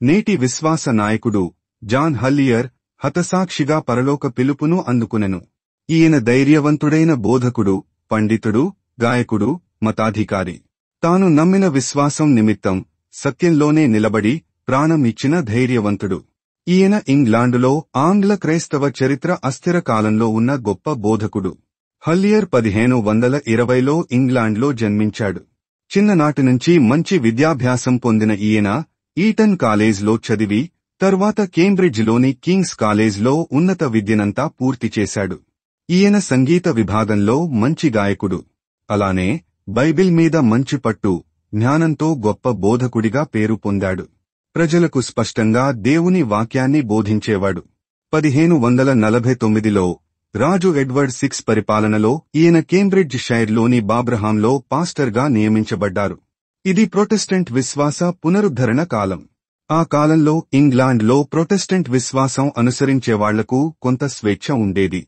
నేటి విశ్వాస నాయకుడు జాన్ హల్లియర్ హతసాక్షిగా పరలోక పిలుపును అందుకునెను. ఈయన ధైర్యవంతుడైన బోధకుడు, పండితుడు, గాయకుడు, మతాధికారి. తాను నమ్మిన విశ్వాసం నిమిత్తం సత్యంలోనే నిలబడి ప్రాణం ఇచ్చిన ధైర్యవంతుడు. ఈయన ఇంగ్లాండులో ఆంగ్ల క్రైస్తవ చరిత్ర అస్థిర కాలంలో ఉన్న గొప్ప బోధకుడు. హల్లియర్ 1520లో ఇంగ్లాండ్లో జన్మించాడు. చిన్ననాటి నుంచి మంచి విద్యాభ్యాసం పొందిన ఈయన ఈటన్ కాలేజ్లో చదివి తర్వాత కేంబ్రిడ్జ్లోని కింగ్స్ కాలేజ్లో ఉన్నత విద్యనంతా పూర్తి చేశాడు. ఈయన సంగీత విభాగంలో మంచి గాయకుడు. అలానే బైబిల్ మీద మంచి పట్టు, జ్ఞానంతో గొప్ప బోధకుడిగా పేరు పొందాడు. ప్రజలకు స్పష్టంగా దేవుని వాక్యాన్ని బోధించేవాడు. 1549లో రాజు ఎడ్వర్డ్ 6 పరిపాలనలో ఈయన కేంబ్రిడ్జ్ షైర్లోని బాబ్రహాంలో పాస్టర్గా నియమించబడ్డారు. ఇది ప్రొటెస్టెంట్ విశ్వాస పునరుద్ధరణ కాలం. ఆ కాలంలో ఇంగ్లాండ్లో ప్రొటెస్టెంట్ విశ్వాసం అనుసరించేవాళ్లకు కొంత స్వేచ్ఛ ఉండేది.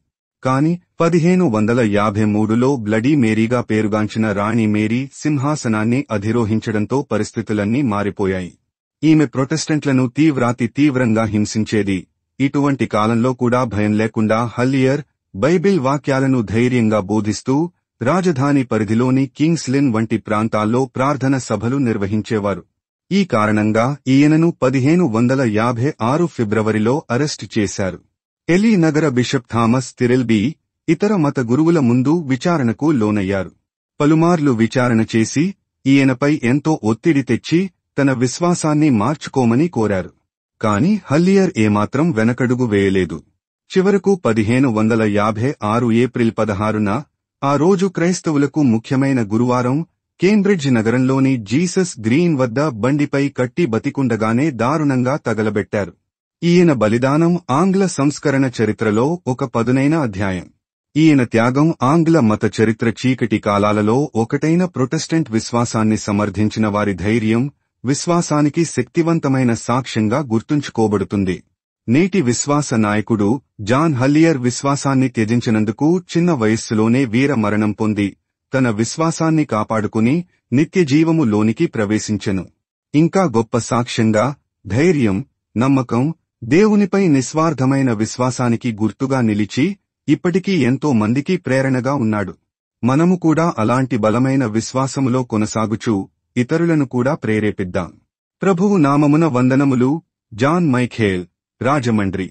కాని 1553లో బ్లడీ మేరీగా పేరుగాంచిన రాణి మేరీ సింహాసనాన్ని అధిరోహించడంతో పరిస్థితులన్నీ మారిపోయాయి. ఈమె ప్రొటెస్టెంట్లను తీవ్రంగా హింసించేది. ఇటువంటి కాలంలో కూడా భయం లేకుండా హల్లియర్ బైబిల్ వాక్యాలను ధైర్యంగా బోధిస్తూ రాజధాని పరిధిలోని కింగ్స్ లిన్ వంటి ప్రాంతాల్లో ప్రార్థన సభలు నిర్వహించేవారు. ఈ కారణంగా ఈయనను 1556 ఫిబ్రవరిలో అరెస్టు చేశారు. ఎలీ నగర బిషప్ థామస్ తిరెల్బీ ఇతర మత గురువుల ముందు విచారణకు లోనయ్యారు. పలుమార్లు విచారణ చేసి ఈయనపై ఎంతో ఒత్తిడి తెచ్చి తన విశ్వాసాన్ని మార్చుకోమని కోరారు. కాని హల్లియర్ ఏమాత్రం వెనకడుగు వేయలేదు. చివరకు 1556 ఏప్రిల్ 16న, ఆ రోజు క్రైస్తవులకు ముఖ్యమైన గురువారం, కేంబ్రిడ్జ్ నగరంలోని జీసస్ గ్రీన్ వద్ద బండిపై కట్టి బతికుండగానే దారుణంగా తగలబెట్టారు. ఈయన బలిదానం ఆంగ్ల సంస్కరణ చరిత్రలో ఒక పదునైన అధ్యాయం. ఈయన త్యాగం ఆంగ్ల మత చరిత్ర చీకటి కాలాలలో ఒకటైన ప్రొటెస్టెంట్ విశ్వాసాన్ని సమర్థించిన వారి ధైర్యం, విశ్వాసానికి శక్తివంతమైన సాక్ష్యంగా గుర్తుంచుకోబడుతుంది. నేటి విశ్వాస నాయకుడు జాన్ హల్లియర్ విశ్వాసాన్ని త్యజించినందుకు చిన్న వయస్సులోనే వీర మరణం పొంది తన విశ్వాసాన్ని కాపాడుకుని నిత్యజీవము లోనికి ప్రవేశించెను. ఇంకా గొప్ప సాక్ష్యంగా ధైర్యం, నమ్మకం, దేవునిపై నిస్వార్థమైన విశ్వాసానికి గుర్తుగా నిలిచి ఇప్పటికీ ఎంతో మందికి ప్రేరణగా ఉన్నాడు. మనము కూడా అలాంటి బలమైన విశ్వాసములో కొనసాగుచూ ఇతరులను కూడా ప్రేరేపిద్దాం. ప్రభువు నామమున వందనములు. John Michael, Rajahmundry.